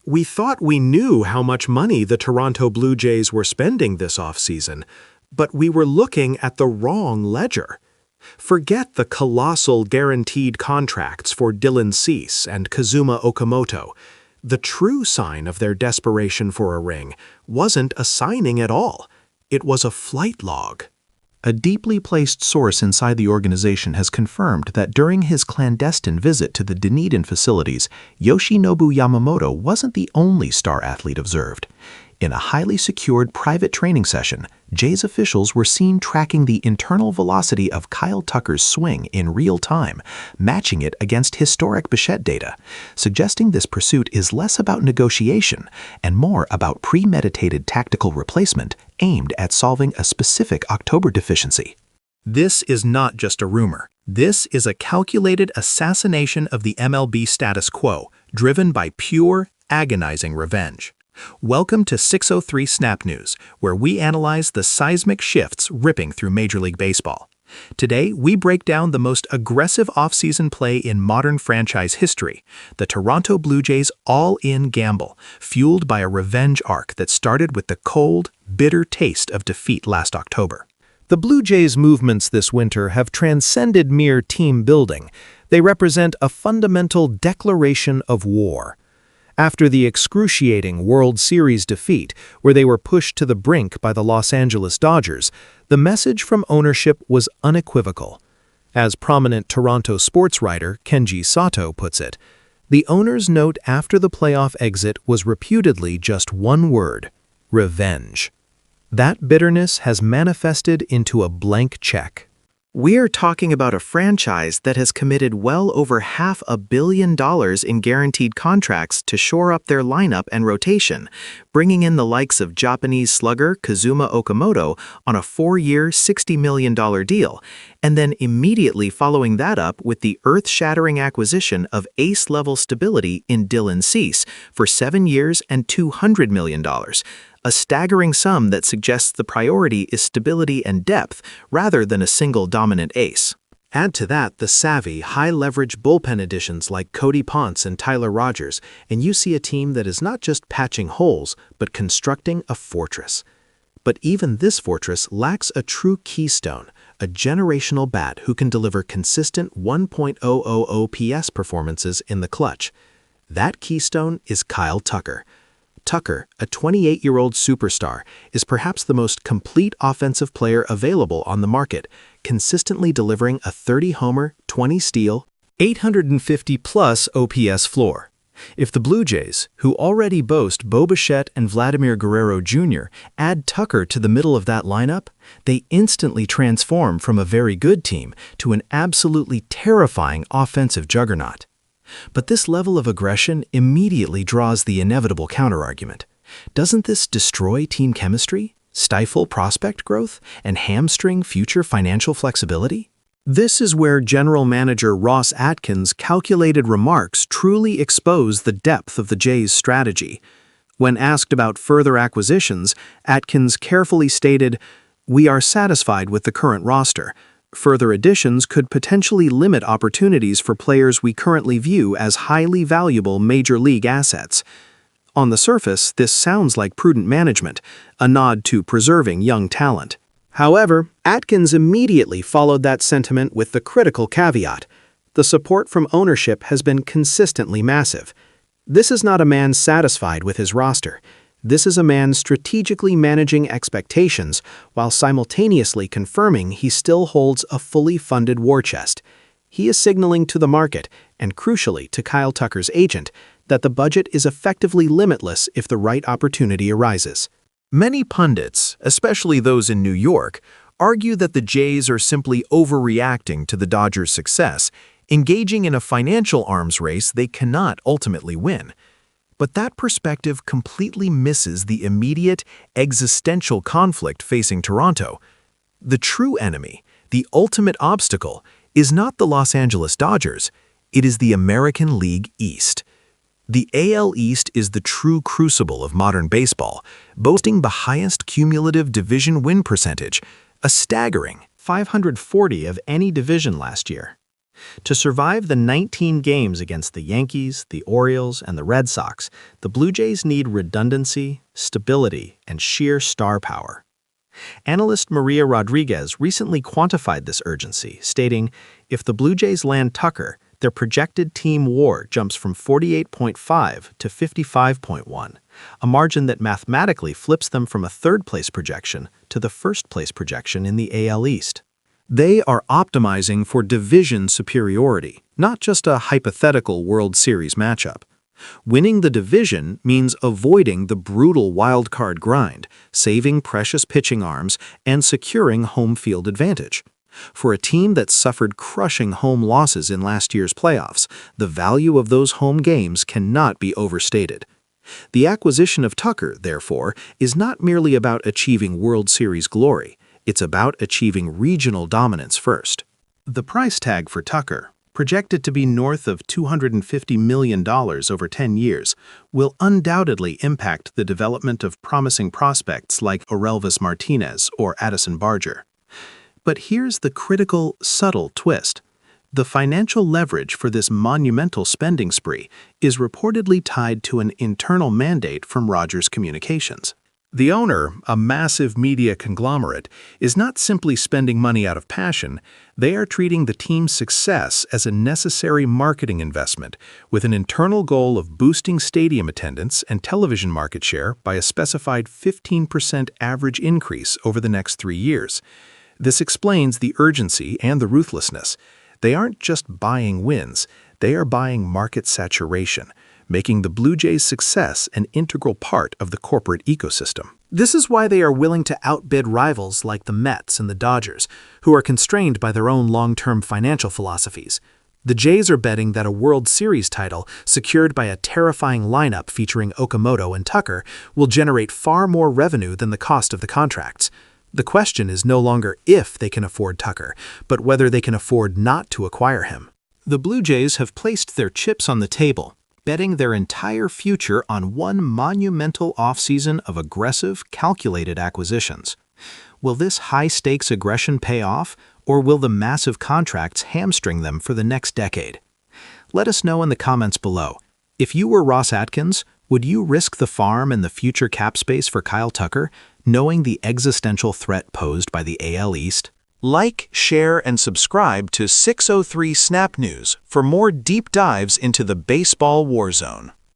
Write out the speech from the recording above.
We thought we knew how much money the Toronto Blue Jays were spending this offseason, but we were looking at the wrong ledger. Forget the colossal guaranteed contracts for Dylan Cease and Kazuma Okamoto. The true sign of their desperation for a ring wasn't a signing at all. It was a flight log. A deeply placed source inside the organization has confirmed that during his clandestine visit to the Dunedin facilities, Yoshinobu Yamamoto wasn't the only star athlete observed. In a highly secured private training session, Jays officials were seen tracking the internal velocity of Kyle Tucker's swing in real time, matching it against historic Bichette data, suggesting this pursuit is less about negotiation and more about premeditated tactical replacement aimed at solving a specific October deficiency. This is not just a rumor. This is a calculated assassination of the MLB status quo, driven by pure, agonizing revenge. Welcome to 603 Snap News, where we analyze the seismic shifts ripping through Major League Baseball. Today, we break down the most aggressive offseason play in modern franchise history, the Toronto Blue Jays' all-in gamble, fueled by a revenge arc that started with the cold, bitter taste of defeat last October. The Blue Jays' movements this winter have transcended mere team building. They represent a fundamental declaration of war. After the excruciating World Series defeat, where they were pushed to the brink by the Los Angeles Dodgers, the message from ownership was unequivocal. As prominent Toronto sports writer Kenji Sato puts it, the owner's note after the playoff exit was reputedly just one word: revenge. That bitterness has manifested into a blank check. We're talking about a franchise that has committed well over $500 million in guaranteed contracts to shore up their lineup and rotation, bringing in the likes of Japanese slugger Kazuma Okamoto on a 4-year, $60 million deal, and then immediately following that up with the earth-shattering acquisition of ace-level stability in Dylan Cease for 7 years and $200 million. A staggering sum that suggests the priority is stability and depth rather than a single dominant ace. Add to that the savvy, high-leverage bullpen additions like Cody Ponce and Tyler Rogers, and you see a team that is not just patching holes, but constructing a fortress. But even this fortress lacks a true keystone, a generational bat who can deliver consistent 1.000 OPS performances in the clutch. That keystone is Kyle Tucker. Tucker, a 28-year-old superstar, is perhaps the most complete offensive player available on the market, consistently delivering a 30-homer, 20-steal, 850-plus OPS floor. If the Blue Jays, who already boast Bo Bichette and Vladimir Guerrero Jr., add Tucker to the middle of that lineup, they instantly transform from a very good team to an absolutely terrifying offensive juggernaut. But this level of aggression immediately draws the inevitable counterargument. Doesn't this destroy team chemistry, stifle prospect growth, and hamstring future financial flexibility? This is where General Manager Ross Atkins' calculated remarks truly expose the depth of the Jays' strategy. When asked about further acquisitions, Atkins carefully stated, "We are satisfied with the current roster. Further additions could potentially limit opportunities for players we currently view as highly valuable major league assets." On the surface, this sounds like prudent management, a nod to preserving young talent. However, Atkins immediately followed that sentiment with the critical caveat: the support from ownership has been consistently massive. This is not a man satisfied with his roster. This is a man strategically managing expectations while simultaneously confirming he still holds a fully funded war chest. He is signaling to the market, and crucially to Kyle Tucker's agent, that the budget is effectively limitless if the right opportunity arises. Many pundits, especially those in New York, argue that the Jays are simply overreacting to the Dodgers' success, engaging in a financial arms race they cannot ultimately win. But that perspective completely misses the immediate, existential conflict facing Toronto. The true enemy, the ultimate obstacle, is not the Los Angeles Dodgers, it is the American League East. The AL East is the true crucible of modern baseball, boasting the highest cumulative division win percentage, a staggering 540 of any division last year. To survive the 19 games against the Yankees, the Orioles, and the Red Sox, the Blue Jays need redundancy, stability, and sheer star power. Analyst Maria Rodriguez recently quantified this urgency, stating, if the Blue Jays land Tucker, their projected team WAR jumps from 48.5 to 55.1, a margin that mathematically flips them from a third-place projection to the first-place projection in the AL East. They are optimizing for division superiority, not just a hypothetical World Series matchup. Winning the division means avoiding the brutal wildcard grind, saving precious pitching arms, and securing home field advantage. For a team that suffered crushing home losses in last year's playoffs, the value of those home games cannot be overstated. The acquisition of Tucker, therefore, is not merely about achieving World Series glory. It's about achieving regional dominance first. The price tag for Tucker, projected to be north of $250 million over 10 years, will undoubtedly impact the development of promising prospects like Orelvis Martinez or Addison Barger. But here's the critical, subtle twist. The financial leverage for this monumental spending spree is reportedly tied to an internal mandate from Rogers Communications. The owner, a massive media conglomerate, is not simply spending money out of passion. They are treating the team's success as a necessary marketing investment, with an internal goal of boosting stadium attendance and television market share by a specified 15% average increase over the next 3 years. This explains the urgency and the ruthlessness. They aren't just buying wins, they are buying market saturation, making the Blue Jays' success an integral part of the corporate ecosystem. This is why they are willing to outbid rivals like the Mets and the Dodgers, who are constrained by their own long-term financial philosophies. The Jays are betting that a World Series title, secured by a terrifying lineup featuring Okamoto and Tucker, will generate far more revenue than the cost of the contracts. The question is no longer if they can afford Tucker, but whether they can afford not to acquire him. The Blue Jays have placed their chips on the table, betting their entire future on one monumental offseason of aggressive, calculated acquisitions. Will this high-stakes aggression pay off, or will the massive contracts hamstring them for the next decade? Let us know in the comments below. If you were Ross Atkins, would you risk the farm and the future cap space for Kyle Tucker, knowing the existential threat posed by the AL East? Like, share, and subscribe to 603 Snap News for more deep dives into the baseball war zone.